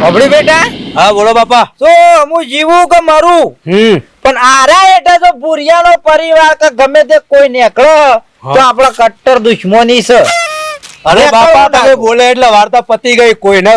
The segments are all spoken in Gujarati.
અબડી બેટા હા બોલો બાપા. તો હું જીવું કે મરું પણ આરા એટલે તો ભુરિયાનો પરિવાર કે ગમે તે કોઈ નીકળે તો આપણો કટ્ટર દુશ્મની છે. અરે બાપા તમે બોલે એટલે વાર્તા પતી ગઈ. કોઈને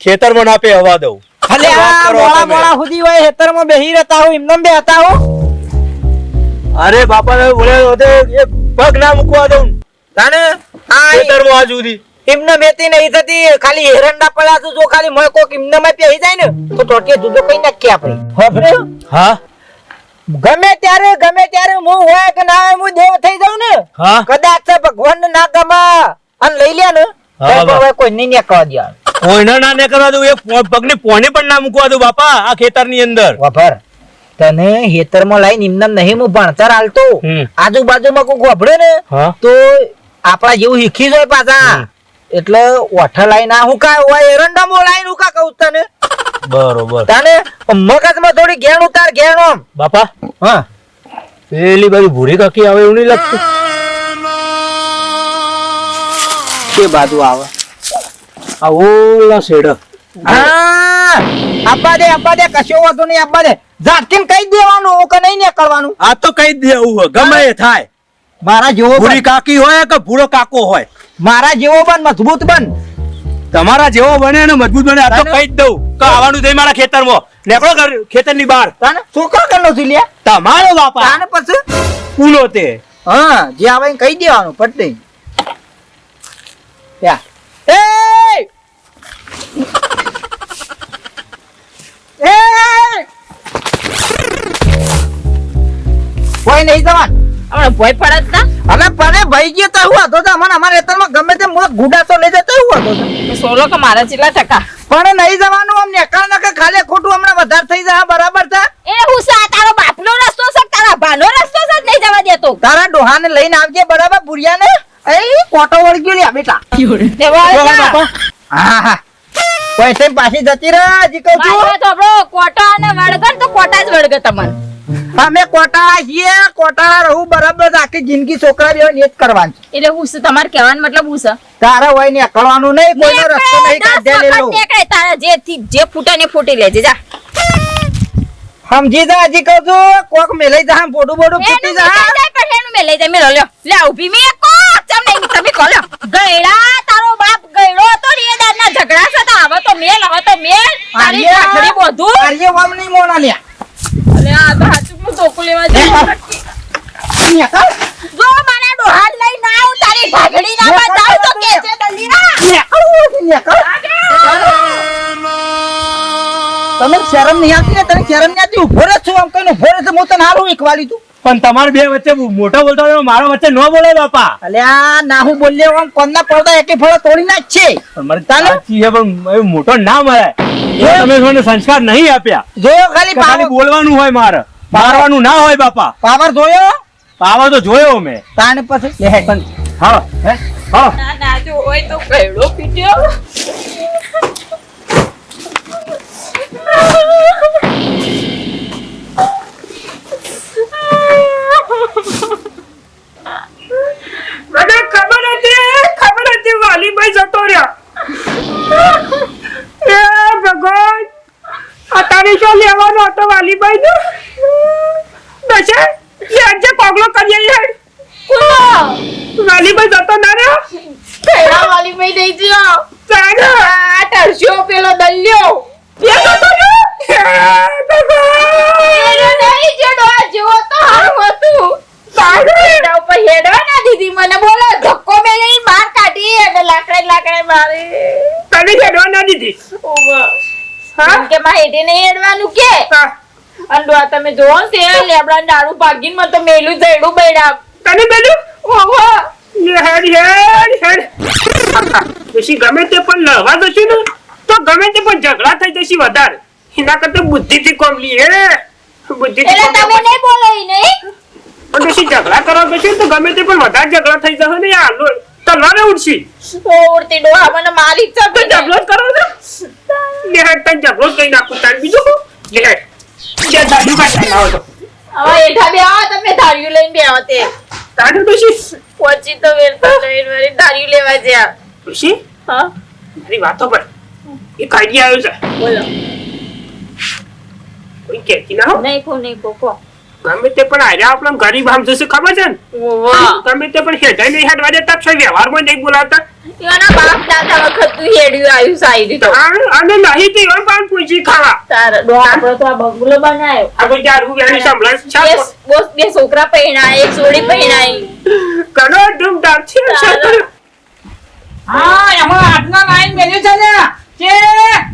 ખેતરમાં ના પે હવા દઉં. ખાલી આ મોડા મોડા સુધી હોય ખેતરમાં બેહી રહેતા હું એમને બેહતા હું. અરે બાપા તમે બોલે એક પગ ના મૂકવા દઉં તાને આ ખેતરમાં આજ સુધી એમને મેતી નહીં થતી. ખાલી એરંડા પડ્યા તો જો ખાલી મોય કોક એમને માં પહેરી જાય ને તો ટોટીએ જુદો કઈ નાખીએ આપણે. હવે હા ગમે ત્યારે હું હોય કે ના હોય હું દેવ થઈ જાઉં ને હા કદાચ ભગવાન ના ગમા અને લઈ લે ને તો હવે કોઈ નહીં નીકળવા દે. કોઈને ના ને કરવા દઉં. એક પગની પોને પણ ના મૂકવા દઉં બાપા આ ખેતરની અંદર. વફર તને હેતરમાં લાઈન એમને નહીં હું ભણતર હાલતો આજુબાજુમાં કોઈ ગોભડે ને તો આપડા જેવું શીખી જાય પાછા. એટલે ઓઠા લાઈન આ હું કા હોય એરંડામાં લાઈન હું કા કહું તને. બરોબર તને મગજમાં થોડી ઘેણ ઉતાર ઘેણ આમ બાપા. હા પેલી બાજુ ભૂરી કાકી આવે એવું નહીં લાગતું. કે બાજુ આવે આ ઓલા શેડ. હા આપા દે કશો વાંધો નહીં આપા દે. ઝાટકીને કહી દેવાનું કે નહીં નીકળવાનું. આ તો કઈ દેવું ગમે એ થાય. મારા જેવો ભૂરી કાકી હોય કે ભૂરો કાકો હોય મારા જેવો બન મજબૂત બન. તમારા જેવો બને ને મજબૂત બને. આ તો કઈ જ દઉં કે આવવાનું થઈ મારા ખેતરમાં. નીકળો ખેતરની બહાર. તાને છોકરો કરનો છે લ્યા તમારો બાપા. તાને પછી પૂનો તે હા જે આવે એને કહી દેવાનું પટે. યા એ કોઈ નહીં જવાન. હમણાં ભોય પડત ના હવે પડે ભાઈ ગયો તો હું હતો તો મને અમારા ખેતરમાં ગમે તે ગુડા તો લઈ જતો હું હતો. સોલો કે મારા કેટલા ટકા પણ નહીં જવાનું આમ નેકળ નકે ખાલી ખોટું હમણાં વધારે થઈ જાય બરાબર છે. એ હું સા તારો બાપનો રસ્તો છે તારા ભાનો રસ્તો છે નહીં જવા દેતો. તારા ડોહાને લઈને આવજે બરાબર બુરિયાને. એ કોટો વળી ગયો લ્યા બેટા. હા હા કોઈ ટાઈમ પાછી જતી રહે હજી કહું છું. મારે તો બ્રો કોટા અને વળગન તો કોટા જ વળગે તમને. અમે કોટાળા છીએ કોટાળા રહું બરાબર આખી જિંદગી છોકરા બે ને જ કરવાનું છે. એટલે હું શું તમારે કહેવાનો મતલબ હું છે તારે હોય ને અકળવાનું નહીં કોઈનો રસ્તો નહીં કાઢે લેલો. તારા જે ફૂટે ને ફૂટી લેજે જા. સમજી જા હજી કહું છું કોક મેલાઈ જા બોડું ફૂટી જા. પણ એનું મે લઈ જાય મે લ્યો લે ઊભી મે કોક ચમ નહીં તમે કોલો ગયડા તારો બાપ ગયડો તો રીદારના ઝઘડા છે તો હવે તો મેલ તારી આખરી બધું આર્ય વામ નહીં મોણા લ્યા. અલે આ તો હાચું ધોકો લેવા જાય. જો મારા ડોહાન લઈ ના આવ તારી ઢાગડી ના બતાવ તો કે છે દલીરા તમે શરમ નહીં આવતી ને તને શરમ નહીં આવતી ઉભો રહે છું આમ કઈ ઉભો રહે છે હું તને હારું એકવાલી તું. પણ તમારે બે વચ્ચે મોટો બોલતો હોય મારા વચ્ચે ન બોલે બાપા. અલ્યા ના હું બોલ્યો આમ કોનના પડદા એકે ફળો તોડી નાખ છે. પણ મારી સાચી છે પણ મોટો ના મળે. તમે મને સંસ્કાર નહીં આપ્યા. જોયો ખાલી બોલવાનું હોય મારે મારવાનું ના હોય બાપા. પાવર જોયો પાવર તો જોયો મેં. તાને પછી હા હે હા ના ના જો હોય તો ગયડો પીટ્યો. મને ખબર હતી વાલીભાઈ જતો રહ્યા. એ ભગવાન આ તારી શું લેવાનો હતો વાલીભાઈ નો દશે જે કોગલો કરીએ યાર વાલીભાઈ જતો ના રહ્યો. ગયડા વાલી મે દઈ દિયો તારે આ ટરસ્યો પેલો દલ્યો એ જતો રહ્યો. એને નહીં જેડો જેવો તો હારું હતું. હેડા ઉપર હેડવા ના દીધી મને બોલો ધક્કો મેલી બહાર કાઢી અને લાકડે મારી તને હેડવા ના દીધી. હા કે માં હેડે નહીં હેડવાનું કે અંડવા તમે જોવો તે લેબડા દારૂ ભાગીને મને તો મેલું જઈડું બૈડા તને બેલું ઓહો હેડ પછી ગમે તે પણ લડવા જશું ને તો ગમે તે પણ ઝઘડા થઈ જશે વધારે. એના કરતા બુદ્ધિથી કોમ લઈએ બુદ્ધિથી એટલે તમે નહીં બોલો ઈ નહીં પણ પછી ઝઘડા કરવા જશું તો ગમે તે પણ વધારે ઝઘડા થઈ જશે ને આ તલવારે ઉડશી. ઉડતી ડોહા મને મારી જ તો ઝઘડો જ કરો છો લે હેડ તને ઝઘડો જ કઈ નાખું તાર બીજું લે હેડ જે ધાર્યું કાઢી લાવો તો હવે એઠા બે આવો તમે ધાર્યું લઈને બે આવો તે તારું પછી પહોંચી તો વેરતા લઈને વળી ધાર્યું લેવા જ્યાં પછી હા મારી વાતો પર એ કાઢી આવ્યો છે બોલો કોઈ કહેતી ના હો નહીં કો ગમે તે પણ આર્યા આપણને ગરીબ આમ જશે ખબર છે ને ગમે તે પણ હેઠાઈ નહીં હેઠવા દેતા છે વ્યવહારમાં નહીં બોલાવતા એના બાપ દાદા વખત તું હેડ્યું આવ્યું સાઈડ તો અને નહીં તો એવા પાન પૂછી ખાવા તારે ડો આપણો તો આ બગુલો બનાવ્યો આ કોઈ દારૂ વેણી સંભળાય છે બોસ બે છોકરા પહેણાય એક છોડી પહેણાય ઘણો ધૂમધામ છે હા એમાં આજના લાઈન મેલ્યું છે ને કે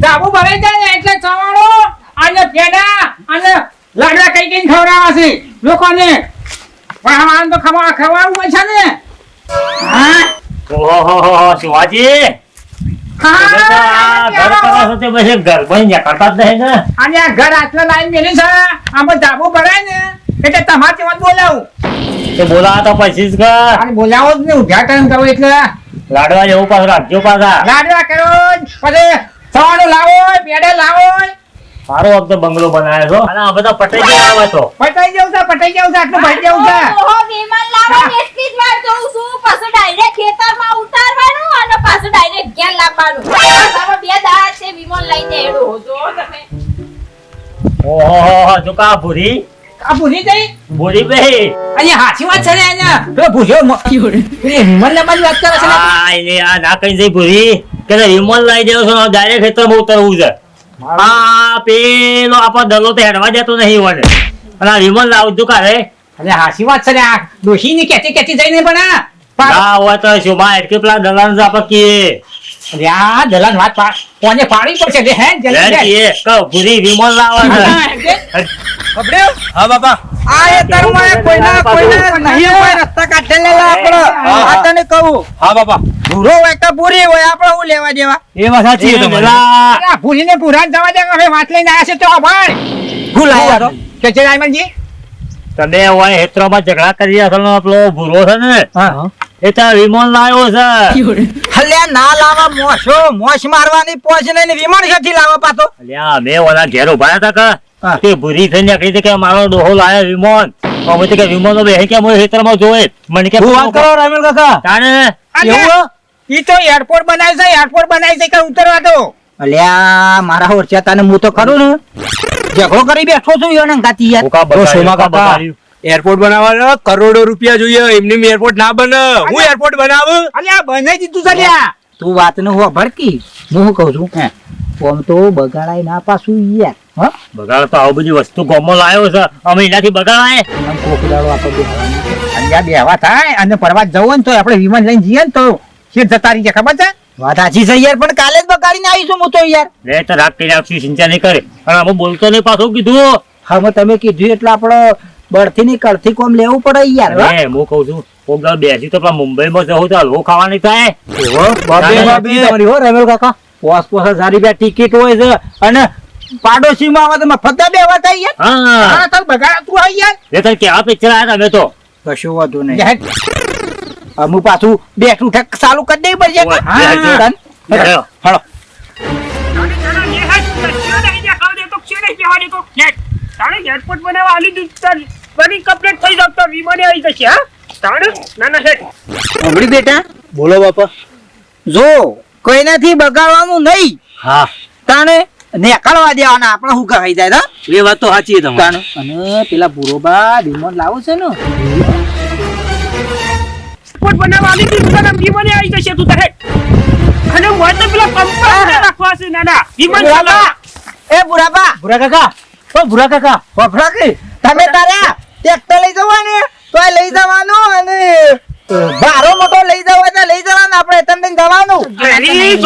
ધાબુ ભરાઈ જાય ને એટલે ચવાણો અને પેડા અને લાડવા કઈ કઈ ખવડાવવા છે લોકોને પણ અમારે તો ખવડાવવું હોય છે ને હા ઓહો શિવાજી હા ઘર કરો છો તે પછી ઘર બની કરતા જ નહીં ને અને આ ઘર આટલા લાઈન મેલ્યું છે આમાં ધાબુ ભરાય ને એટલે તમારે વાત બોલાવું તે બોલાવા તો પછી જ કર અને બોલાવો જ ને ઉદ્ઘાટન કરો એટલે લાડવા જેવું પાછું રાખજો પાછા લાડવા કરો પછી ચવાણો લાવો પેડા લાવો સારો વખતે બંગલો બનાવ્યો છો અને આ બધા પટાઈ ગયા આવે તો પટાઈ જવું છે આટલું ભરી જવું છે ઓહો વિમાન લાવો એટલી જ વાર જોઉં છું પાછું ડાયરેક્ટ ખેતરમાં ઉતારવાનું અને પાછું ડાયરેક્ટ ઘેર લાવવાનું આમાં બે દાડા છે વિમાન લઈને હેડો જો તમે ઓહો જો કા ભૂરી આ ભૂલી જઈ ભૂરી ભાઈ અહીંયા હાચી વાત છે ને અહીંયા પેલો ભૂલ્યો વિમલ લંબાની વાત કરે છે ને આ એને આ ના કઈ જઈ ભૂરી કે વિમલ લઈ જાવ છો ડાયરેક્ટ ખેતરમાં ઉતરવું છે આ પેલો આપણો દલો તો હેડવા દેતો નહીં વળે અને આ વિમલ લાવતું કારે અરે હાચી વાત છે ને આ ડોશી ની કેતી જઈને પણ ના હોય તો શું માં એટલી પેલા દલાલ આપણે કીએ અરે આ દલાલ વાત કોને પાડી પડશે રે હે જલ્દી કહો ભૂરી વિમલ લાવવા હા બાપા આ એતરમાં કોઈના નહીં કોઈ રસ્તા કાઢેલા આપણો આ તને કહું હા બાપા ભૂરો હોય કે પૂરી હોય આપણે હું લેવા દેવા એ વાત સાચી છે તમારી અરે ભૂલીને પુરાણ જવા દે હવે વાત લઈને આવ્યા છે તો ભાઈ ભૂલાયા તો કે છે રાયમનજી તમે હોય હેત્રોમાં ઝઘડા કરી રહ્યા છો પેલો ભૂરો છે ને હા એ તો વિમલ લાવ્યો છે હલ્યા ના લાવા મોશ મારવાની પોચ લઈને વિમાન ક્યાંથી લાવવા પાછો અલ્યા મેં ઓલા ઘેર ઉભા હતા હા. કે ભૂરી થઈને નીકળી હતી કે મારો ડોહો લાયો વિમોન અમે તો કે વિમોન નો બેહી કે મોય હેતરમાં જોવે મને કે શું વાત કરો રામેલ કાકા તાણે એવું ઈ તો એરપોર્ટ બનાવી છે કે ઉતરવા દો અલ્યા મારા હોરચા તને હું તો કરું ને ઝઘડો કરી બેઠો છું યો ને ગાતી યાર ઓકા બતાવ્યું, સોમા ઓકા કાકા. બતાવ્યું. એરપોર્ટ બનાવવાનો કરોડો રૂપિયા જોઈએ એમની એરપોર્ટ ના બને હું એરપોર્ટ બનાવું અલ્યા બનાવી દીધું છે લ્યા તું વાત ને હું ભડકી હું શું કહું છું ઓમ તો બગાડાય ના પાછું યાર હા બગાડ તો આવું બધી વસ્તુ ગોમો લાવ્યો છે અમે એનાથી બગાડાય આમ કોકડાળો આપણે અહીંયા બેહવા થાય અને પરવા જવું ને તો આપણે વિમાન લઈને જઈએ ને તો શેર જતા રહીએ ખબર છે વાત સાચી છે યાર પણ કાલે જ બગાડીને આવીશું હું તો યાર લે તો રાત કરી આપશું ચિંતા નહીં કરે અને અમે બોલતો નહીં પાછું કીધું હવે તમે કીધું એટલે આપણે બળથી ની કળથી કોમ લેવું પડે યાર હો? અરે હું કઉ છું કોક દાડો બેસી તો પેલા મુંબઈમાં જવું તો હલવો ખાવાની થાય બાબી તમારી હો રમેલ કાકા પોસ 5000 રૂપિયા ટિકિટ હોય છે અને પાડોશીમાં આવે તો મફત બેવા થાય યાર હા હા તો બગાડ તું આઈ યાર એ તો કેવા પિક્ચર આવ્યા તમે તો કશું વધુ નહીં જહેર. અમુ પાછું બેઠું ઠક ચાલુ કરી દેવી પડશે ઓય, હા, બેસજો. તન. હેલો. હળો. એરપોર્ટ બનાવવા આલી દીધું બની કમ્પ્લીટ થઈ જાવ તો વિમાને આવી જશે હા તાણે ના હેઠ સાંભળી બેટા બોલો બાપા જો કોઈનાથી બગાડવાનું નહીં હા તાણે નેકળવા દેવાના આપણે શું કહાઈ જાય હા? એ વાત તો સાચી છે તાણે અને પેલા બુરોબા વિમાન લાવો છે ને એરપોર્ટ બનાવવા આલી દીધું તને વિમાને આવી જશે તું તો હેઠ અને મોય તો પેલા કંપાઉન્ડર રાખવા છે નાના વિમાન બુરાબા એ બુરાબા ભૂરા કાકા ઓ ભૂરા કાકા ફફડાકી તમે તારે ટ્રેક્ટર લઈ જવાનું તો આ લઈ જવાનું અને ભારો મોટો લઈ જવા તો લઈ જવાનું આપણે તમને જવાનું અરે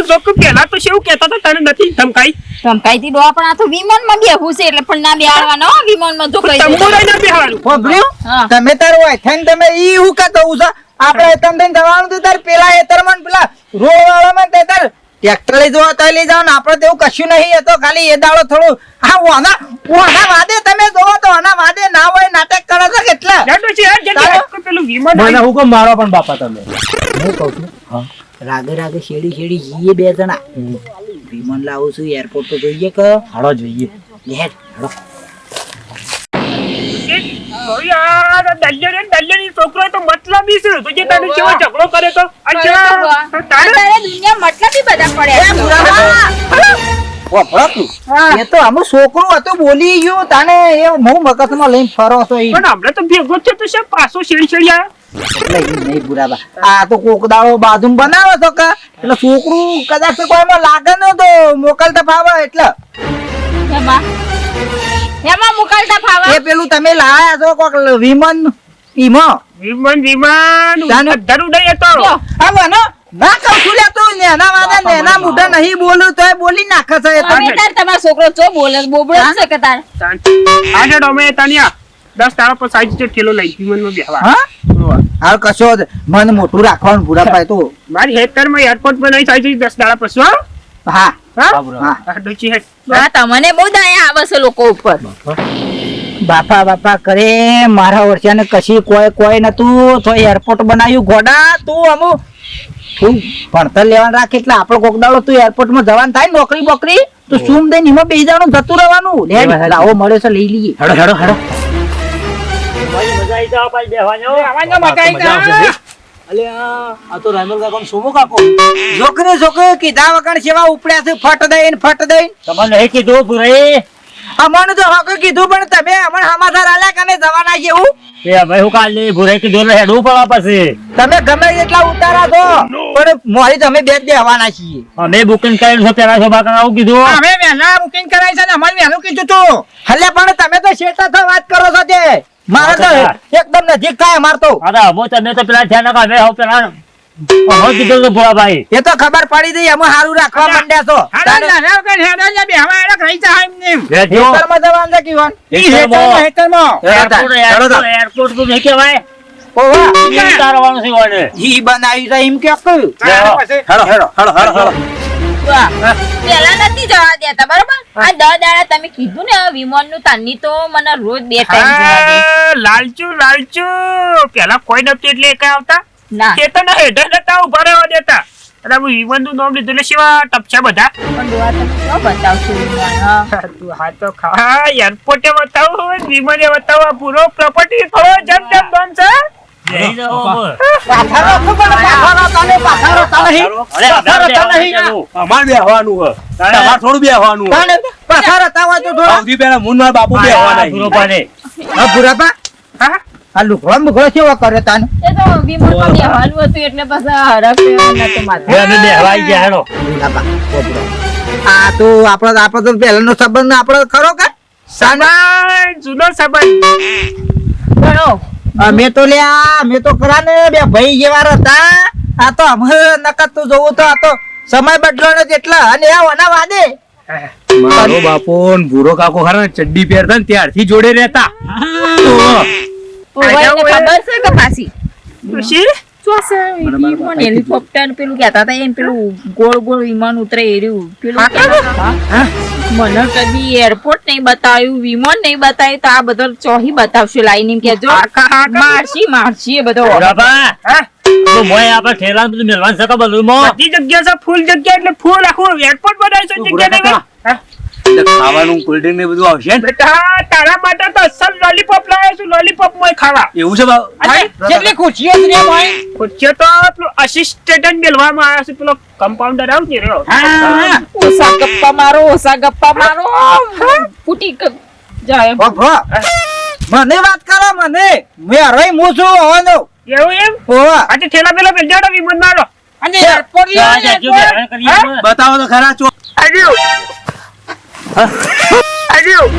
જોક પેલા તો શું કહેતા હતા તને નથી ધમકાઈ ધમકાઈથી ડોહા પણ આ તો વિમાનમાં બેહવું છે એટલે પણ ના બેહાડવાનો હો, વિમાનમાં જો કઈ તંબુરાઈ ના બેહાડું ફફડ્યું હા. તમે તાર હોય થઈને તમે ઈ હું કહેતો હું છે આપણે તમને જવાનું તો તાર પેલા એતરમન પેલા રોવાળામાં તે તાર ટ્રેક્ટર લઈ જવા તો લઈ જાવ ને આપણે તો એવું કશું નહીં એ તો ખાલી એ દાડો થોડું હા ઓના વાદે તમે જોવો તો ઓના વાદે ના હોય નાટક કરે છે કેટલા જાતો છે યાર જલ્દી હેઠ પેલું વિમાન મને હુકમ મારો પણ બાપા તમે હું કહું છું રાગે રાગે શેડી જઈએ બે જણા વિમાન લાવું છું એરપોર્ટ તો જોઈએ કે હાડો જોઈએ હેડ હાલો યાર દલ્યો ને છોકરો તો મતલબી છે તો જે તને કેવો ઝઘડો કરે તો અત્યારે દુનિયા મતલબી બધા પડ્યા વફરો તું. એ તો અમુક છોકરું હતું બોલી ગયું તાને એ હું મગજમાં લઈને ફરો છો ઈ. પણ હમણાં તો ભેગો છે તો છે પાછો શેડશેડિયા એટલે ઈ નહીં બુરાબા. આ તો કોક દાડો બાજુમાં બનાવો છો કે એટલે છોકરું કદાચ કોઈમાં લાગે ને તો મોકલતા ફાવે એટલે એમાં મોકલતા ફાવા એ પેલું તમે લાયા છો કોક વિમન ઈમાં વિમાન ધરું દઈએ તો આ મને ના કહું છું લે તું નેના વાદા નેના મોઢા નહીં બોલું તોય બોલી નાખે છે એ તો. હવે તાર તમારો છોકરો ચો બોલે બોબડો જ છે કે તાર આજે અમે તાનિયા 10 તારા પર સાઈઝ જે ઠેલો લઈ વિમાનમાં બેહવા હા હાલ કશો જ મન મોટું રાખવાનું પૂરા પાય તો મારી હેતરમાં એરપોર્ટ પર નહીં સાઈઝ 10 તારા પછી હા હા ડોચી હે આ તમને બહુ દયા આવે છે લોકો ઉપર બાપા બાપા કરે મારા વર્ષાને કશી કોઈ નતું તો એરપોર્ટ બનાવ્યું ગોડા તું અમુ તું ભણતર લેવાનું રાખે એટલે આપણો કોક દાડો તું એરપોર્ટ માં જવાનું થાય નોકરી બોકરી તો શું દઈને એમાં બેસી જવાનું જતું રહેવાનું લે આવો મળે છે લઈ લઈએ હેડો હેડો હેડો મજા આવી જાવ પાછી બેહવાનો આવાનો મજા આવી જાય. છોકરી કીધા વગર સેવા ઉપડ્યા છે ફટ દઈને તમને નહીં કીધું ભૂરાઈ અમને તો હક કીધું પણ તમે અમને સમાચાર આલ્યા કને જવાના છે એવું એ અમે શું કાલે ભૂરાઈ કીધું એટલે હેડવું પડવા પછી તમે ગમે એટલા ઉતારા છો પણ મોરી તમે બે દેવાના છીએ અમે બુકિંગ કરેલું છે પેલા શોભા કરવા આવું કીધું અમે વહેલા બુકિંગ કરાવી છે ને અમારે વહેલું કીધું તું. હલે પણ તમે તો શેતા વાત કરો છો તે મારે તો એકદમ નજીક થાય અમાર તો અરે અમે તમે તો પેલા ધ્યાન રાખો અમે હવે પેલા હવે કીધું તો ભોળાભાઈ એ તો ખબર પડી ગઈ અમે સારું રાખવા માંડ્યા છો હાલો નાના વગર હેડો ને બેહવા એડક રહી જાય એમને. ખેતરમાં જવાનું છે કીધું ઈ હેતરમાં. એરપોર્ટ તો નહીં કહેવાય ઓવા ઉતારવાનું છે વાને. ઈ બનાવી છે એમ કે કયું ચાલો પછી. પેલા નથી જવા દેતા બરોબર આ 10 દાડા તમે કીધું ને વિમાન નું તાની તો મને રોજ 2 ટાઈમ જવા દે લાલચુ પેલા કોઈ નતું એટલે કઈ આવતા ના ખેતરના હેઠળ નતા ઉભા રહેવા દેતા અને હું વિમાનનું નામ લીધું એટલે સેવા ટપછા બધા પણ દોવા તમે શું બતાવશો વિમાન હા તું હા તો ખા એરપોર્ટે બતાવો વિમાને બતાવો પૂરો પ્રોપર્ટી થોડો જમ બંધ છે બેહી જાઓ હવે. પાથારો તો પણ પાથારો તને પાથારો તને અરે આપણે બેહવાનું. અમાર બેહવાનું હે તમાર થોડું બેહવાનું હે તને પાથારો તાવા તો થોડો સૌથી પહેલા મુન માર બાપુ બેહવાના આ પૂરો પાડે. આ ભુરાપા હા આ લુગડો કેવો કરે તાને એ તો વિમાન માં બેહવાનું હતું એટલે પછી હરખ નતો માથે હવે અમે બેહવાઈ ગયા હેડો. ભુરાપા બોબડો આ તો આપણો તો પહેલાનો સંબંધ આપણો ખરો કે સંબંધ જૂનો સંબંધ ભણો અમે તો ખરા ને બે ભાઈ જેવા હતા આ તો અમે નકર તું જોવું તો આ તો સમય બદલાનો જ એટલા અને આ ઓના વાદે મારો બાપો ને ભૂરો કાકો ખરા ને ચડ્ડી પહેરતા ને ત્યારથી જોડે રહેતા ઓવાઈને ખબર છે કે પાછી ડોશી શું છે વિમાન હેલિકોપ્ટર પેલું કહેતા હતા એમ પેલું ગોળ ગોળ વિમાન ઉતરે એર્યું પેલું કહેતા હતા. મને કદી એરપોર્ટ નહીં બતાવ્યું વિમાન નહીં બતાવ્યું તો આ બધો ચોહી બતાવશું લાઈને એમ કેજો મારશી એ બધો ભોળાભા, હા તો મોય આપણે ઠેલાનું બધું મેલવાનું છે કે બધું મો? બધી જગ્યા છે ફૂલ જગ્યા એટલે ફૂલ આખું એરપોર્ટ બનાવી છે જગ્યા નહીં હા? ખાવાનું કોલ્ડ ડ્રિંક ને બધું આવશે ને બેટા તારા માટે તો અસલ લોલીપોપ લાવ્યો છું લોલીપોપ મોય ખાવા એવું છે કેટલી ખુશીઓ છે રે ભાઈ. ખુરશીઓ તો પેલું અસિસ્ટન્ટ મેળવામાં આવ્યો છે પેલો કમ્પાઉન્ડર આવ ને રહ્યો હા. ઓસા ગપ્પા મારો ફૂટી જાય ભો મને વાત કરો મને મે હરોય હું છું હોવાનો એવું એમ ઓવા આજે ઠેલા પેલા પેલ જાડો વિમાન મારો અને એરપોર્ટ જા, લ્યો, જા, જો એરપોર્ટ. બેહવાનું કરીએ આપણે. બતાવો તો ખરા ચો આવ્યું આવ્યું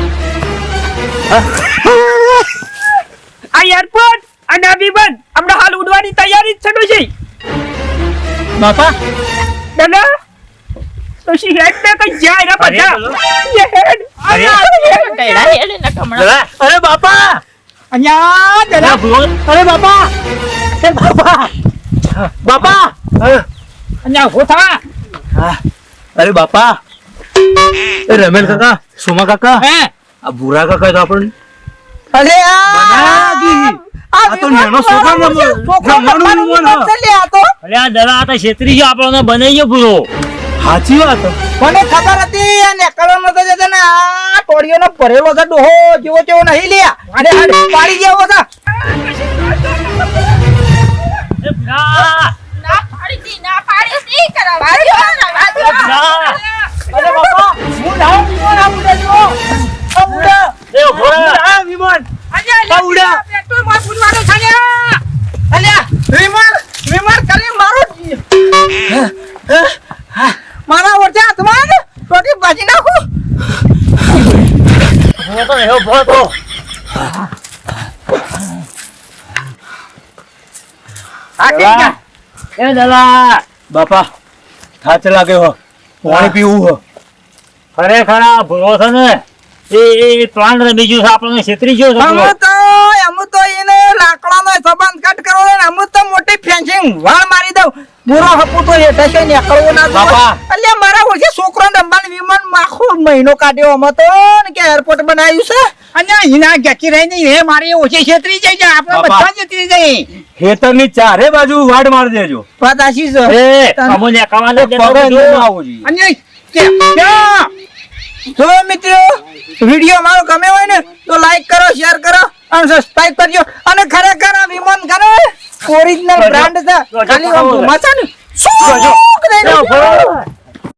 આ એરપોર્ટ અને આ વિમાન હમણાં હાલ ઉડવાની તૈયારી જ છે ડોશી બાપા દાદા ડોશી હેડ ને કઈ જાય ને બધા હેડ ગયડા હેડે ને કમળા. અરે બાપા અહીંયા અરે ભૂરો, અરે બાપા એ બાપા બાપા અહીંયા ઉભો થા. અરે બાપા એ રમેલ કાકા સોમા કાકા હે આ ભૂરા કાકા તો આપણને અરે આ તો નાનો છોકરો જમવાનું વિમાન હા. અરે આ દલા આ તો છેતરી ગયો આપણને બનાવી ગયો પૂરો. સાચી વાત મને ખબર હતી અને કલમ નતો જતો ને આ ટોળીઓનો ભરેલો છે ડોહો જેવો તેવો નહીં લ્યા અને આ પાડી જેવો છે ના પાડી દી, ના પાડી દી, કરવા દો, કરવા દો. અરે બાપા હું લાવ વિમાન આ ઉડે જો આ ઉડે આ વિમાન અલ્યા, ઉડા. પેટ્રોલ માં પૂરવાનું છે ને. અલ્યા વિમાન વિમાન કરી મારો મારા વચ્ચે હાથમાં રોટી ભાજી નાખું એ દલા બાપા થાચ લાગે હો પાણી પીવું હો ખરેખર આ ભૂલો છે ને એ પ્લાન બીજું છે આપણને છેતરી ગયો છે અમે તો એને લાકડાનો સંબંધ કટ કરવો ને અમે તો મોટી ફેન્સિંગ વાળ મારી દઉં પૂરો હપુ તો હેઠે છે ને કરવો ના બાપા. અલ્યા મારા ઓળખે છોકરો રમવાનું વિમાન આખો મહિનો કાઢ્યો અમે તો ને કે એરપોર્ટ બનાવ્યું છે અને હિના ગચી રહી નહીં હે મારી ઓછી છેતરી જાય છે આપણે બાપા. બધા છેતરી જાય ખેતરની ચારે બાજુ વાડ મારી દેજો પાતાશી છે એ અમોને કમાને પગે ન આવવું જોઈએ અને ક્યાં તો મિત્રો વિડિયો અમારો ગમે હોય ને તો લાઈક કરો શેર કરો અને સબસ્ક્રાઇબ કરજો અને ખરેખર આ વિમાન કરે ઓરિજિનલ બ્રાન્ડ છે ખાલી મચાનું શું